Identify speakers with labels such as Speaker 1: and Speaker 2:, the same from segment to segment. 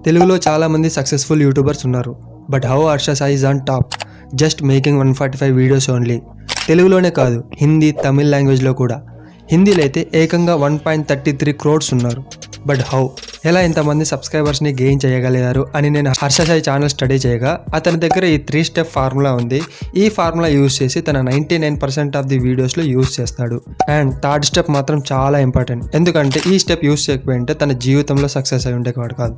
Speaker 1: తెలుగులో చాలామంది successful YouTubers ఉన్నారు. But how Harsha Sai is on top, just making 145 videos only. తెలుగులోనే కాదు, హిందీ, తమిళ్ లాంగ్వేజ్లో కూడా. హిందీలో అయితే ఏకంగా 1.33 crores ఉన్నారు. బట్ హౌ, ఎలా ఇంతమంది సబ్స్క్రైబర్స్ని గెయిన్ చేయగలిగారు అని నేను హర్ష సాయి ఛానల్ స్టడీ చేయగా అతని దగ్గర ఈ 3 స్టెప్ ఫార్ములా ఉంది. ఈ ఫార్ములా యూజ్ చేసి తన 99% ఆఫ్ ది వీడియోస్లో యూజ్ చేస్తాడు. అండ్ థర్డ్ స్టెప్ మాత్రం చాలా ఇంపార్టెంట్, ఎందుకంటే ఈ స్టెప్ యూజ్ చేయకపోయింటే తన జీవితంలో సక్సెస్ అయి ఉండేవాడు కాదు.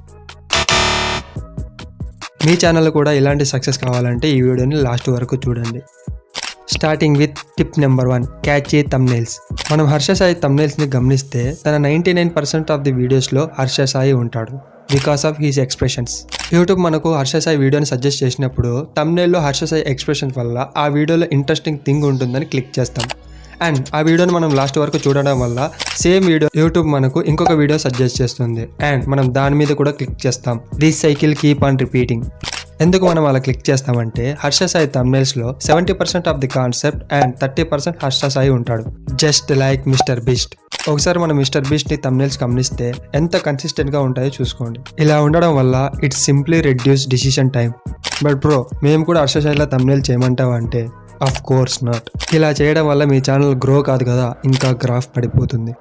Speaker 1: మీ ఛానల్ కూడా ఇలాంటి సక్సెస్ కావాలంటే ఈ వీడియోని లాస్ట్ వరకు చూడండి. Starting with tip number 1, catchy thumbnails. మనం హర్ష సాయి థంబ్నెయిల్స్ని గమనిస్తే తన 99% ఆఫ్ ది వీడియోస్లో హర్ష సాయి ఉంటాడు, because of he's expressions. YouTube మనకు హర్ష సాయి వీడియోని సజెస్ట్ చేసినప్పుడు థంబ్నెయిల్లో హర్ష సాయి ఎక్స్ప్రెషన్స్ వల్ల ఆ వీడియోలో ఇంట్రెస్టింగ్ థింగ్ ఉంటుందని క్లిక్ చేస్తాం. అండ్ ఆ వీడియోని మనం లాస్ట్ వరకు చూడడం వల్ల సేమ్ వీడియో యూట్యూబ్ మనకు ఇంకొక వీడియో సజెస్ట్ చేస్తుంది అండ్ మనం దాని మీద కూడా క్లిక్ చేస్తాం. This cycle keep on repeating. ఎందుకు మనం అలా క్లిక్ చేస్తామంటే హర్ష సాయి థంబ్నెయిల్స్లో 70% of the concept and 30% Harsha Sai ఉంటాడు, జస్ట్ లైక్ మిస్టర్ బీస్ట్. ఒకసారి మనం మిస్టర్ బీస్ట్ని థంబ్నెయిల్స్ గమనిస్తే ఎంత కన్సిస్టెంట్గా ఉంటాయో చూసుకోండి. ఇలా ఉండడం వల్ల it's simply reduce decision time. But bro, మేము కూడా హర్ష సాయిలో థంబ్నెయిల్ చేయమంటావా అంటే ఆఫ్ కోర్స్ నాట్. ఇలా చేయడం వల్ల మీ ఛానల్ గ్రో కాదు కదా, ఇంకా గ్రాఫ్ పడిపోతుంది.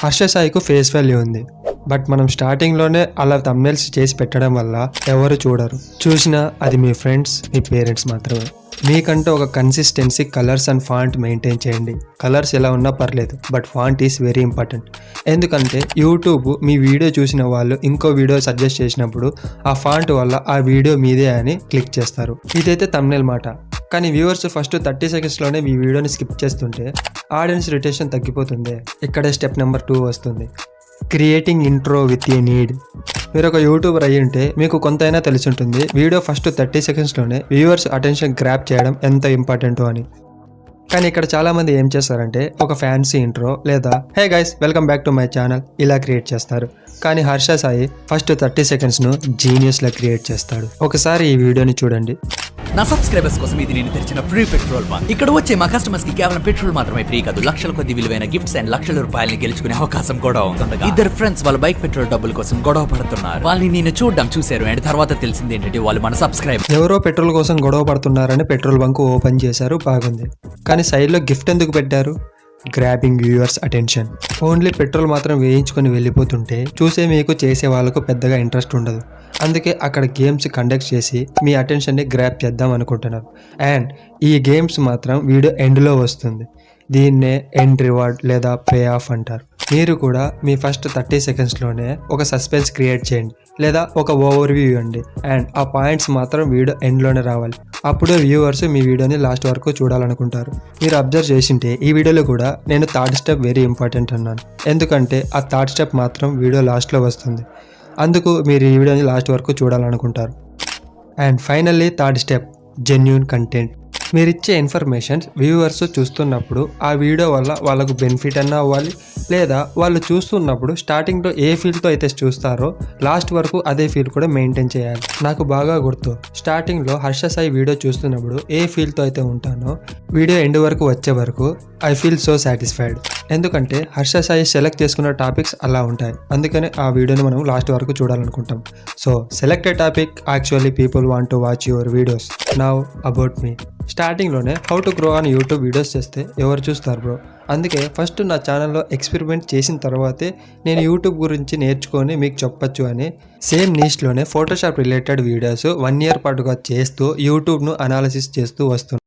Speaker 1: హర్ష సాయికు ఫేస్ వాల్యూ ఉంది, బట్ మనం స్టార్టింగ్లోనే అలా థంబ్నెయిల్స్ చేసి పెట్టడం వల్ల ఎవరు చూడరు. చూసినా అది మీ ఫ్రెండ్స్, మీ పేరెంట్స్ మాత్రమే. మీకంటూ ఒక consistency, colours and font maintain చేయండి. కలర్స్ ఎలా ఉన్నా పర్లేదు, but font is very important. ఎందుకంటే యూట్యూబ్ మీ వీడియో చూసిన వాళ్ళు ఇంకో వీడియో సజెస్ట్ చేసినప్పుడు ఆ ఫాంట్ వల్ల ఆ వీడియో మీదే అని క్లిక్ చేస్తారు. ఇదైతే థంబ్నెయిల్ మాట. కానీ వ్యూవర్స్ ఫస్ట్ 30 సెకండ్స్లోనే మీ వీడియోని స్కిప్ చేస్తుంటే ఆడియన్స్ రిటెన్షన్ తగ్గిపోతుంది. ఇక్కడే స్టెప్ నెంబర్ 2 వస్తుంది, creating intro with a need. మీరు ఒక యూట్యూబర్ అయ్యి ఉంటే మీకు కొంతైనా తెలిసి ఉంటుంది వీడియో ఫస్ట్ 30 సెకండ్స్లోనే వ్యూవర్స్ అటెన్షన్ గ్రాప్ చేయడం ఎంత ఇంపార్టెంటో అని. కానీ ఇక్కడ చాలామంది ఏం చేస్తారంటే ఒక ఫ్యాన్సీ ఇంట్రో లేదా hey guys welcome back to my channel ఇలా క్రియేట్ చేస్తారు. కానీ హర్ష సాయి ఫస్ట్ 30 సెకండ్స్ను జీనియస్లా క్రియేట్ చేస్తాడు. ఒకసారి ఈ వీడియోని చూడండి.
Speaker 2: నా సబ్స్క్రైబర్స్ కోసం ఇది నేను తెరిచిన ఫ్రీ పెట్రోల్ బంక్. ఇక్కడ వచ్చే మా కస్టమర్స్ కి కేవలం పెట్రోల్ మాత్రమే ఫ్రీ కాదు, లక్షల కొద్ది విలువైన గిఫ్ట్స్ అండ్ లక్షల రూపాయలని గెలుచుకునే అవకాశం కూడా ఉంటుంది. ఇద్దరు ఫ్రెండ్స్ వాళ్ళ బైక్ పెట్రోల్ డబ్బుల కోసం గొడవ పడుతున్నారు. వాళ్ళని నేను చూశారు అండ్ తర్వాత తెలిసింది ఏంటంటే వాళ్ళు మన సబ్స్క్రైబర్.
Speaker 1: ఎవరో పెట్రోల్ కోసం గొడవ పడుతున్నారని పెట్రోల్ బంక్ ఓపెన్ చేశారు, బాగుంది. కానీ సైడ్లో గిఫ్ట్ ఎందుకు పెట్టారు? Grabbing viewers attention. Only petrol మాత్రం వేయించుకొని వెళ్ళిపోతుంటే చూసే మీకు చేసే వాళ్ళకు పెద్దగా ఇంట్రెస్ట్ ఉండదు. అందుకే అక్కడ గేమ్స్ కండక్ట్ చేసి మీ అటెన్షన్ని గ్రాప్ చేద్దాం అనుకుంటున్నారు. అండ్ ఈ గేమ్స్ మాత్రం వీడియో ఎండ్లో వస్తుంది. దీన్నే ఎండ్ రివార్డ్ లేదా పే ఆఫ్ అంటారు. మీరు కూడా మీ ఫస్ట్ 30 సెకండ్స్లోనే ఒక సస్పెన్స్ క్రియేట్ చేయండి లేదా ఒక ఓవర్ వ్యూ ఇవ్వండి అండ్ ఆ పాయింట్స్ మాత్రం వీడియో ఎండ్లోనే రావాలి. అప్పుడే వ్యూవర్స్ మీ వీడియోని లాస్ట్ వరకు చూడాలనుకుంటారు. మీరు అబ్జర్వ్ చేసింటే ఈ వీడియోలో కూడా నేను థర్డ్ స్టెప్ వెరీ ఇంపార్టెంట్ అన్నాను, ఎందుకంటే ఆ థర్డ్ స్టెప్ మాత్రం వీడియో లాస్ట్లో వస్తుంది. అందుకు మీరు ఈ వీడియోని లాస్ట్ వరకు చూడాలనుకుంటారు. And finally third step, genuine content. మీరు ఇచ్చే ఇన్ఫర్మేషన్స్ వ్యూవర్స్ చూస్తున్నప్పుడు ఆ వీడియో వల్ల వాళ్ళకు బెనిఫిట్ అన్నా అవ్వాలి, లేదా వాళ్ళు చూస్తున్నప్పుడు స్టార్టింగ్లో ఏ ఫీల్తో అయితే చూస్తారో లాస్ట్ వరకు అదే ఫీల్ కూడా మెయింటైన్ చేయాలి. నాకు బాగా గుర్తు, స్టార్టింగ్లో హర్ష సాయి వీడియో చూస్తున్నప్పుడు ఏ ఫీల్తో అయితే ఉంటానో వీడియో ఎండ్ వరకు వచ్చే వరకు ఐ ఫీల్ సో సాటిస్ఫైడ్. ఎందుకంటే హర్ష సాయి సెలెక్ట్ చేసుకున్న టాపిక్స్ అలా ఉంటాయి, అందుకని ఆ వీడియోని మనం లాస్ట్ వరకు చూడాలనుకుంటాం. So selected topic actually people want to watch your videos. Now about me. స్టార్టింగ్లోనే how to grow on YouTube videos చేస్తే ఎవరు చూస్తారు బ్రో? అందుకే ఫస్ట్ నా ఛానల్లో ఎక్స్పెరిమెంట్ చేసిన తర్వాతే నేను యూట్యూబ్ గురించి నేర్చుకొని మీకు చెప్పచ్చు అని సేమ్ నీష్లోనే ఫోటోషాప్ రిలేటెడ్ వీడియోస్ 1 year పాటుగా చేస్తూ యూట్యూబ్ను అనాలిసిస్ చేస్తూ వస్తున్నాను.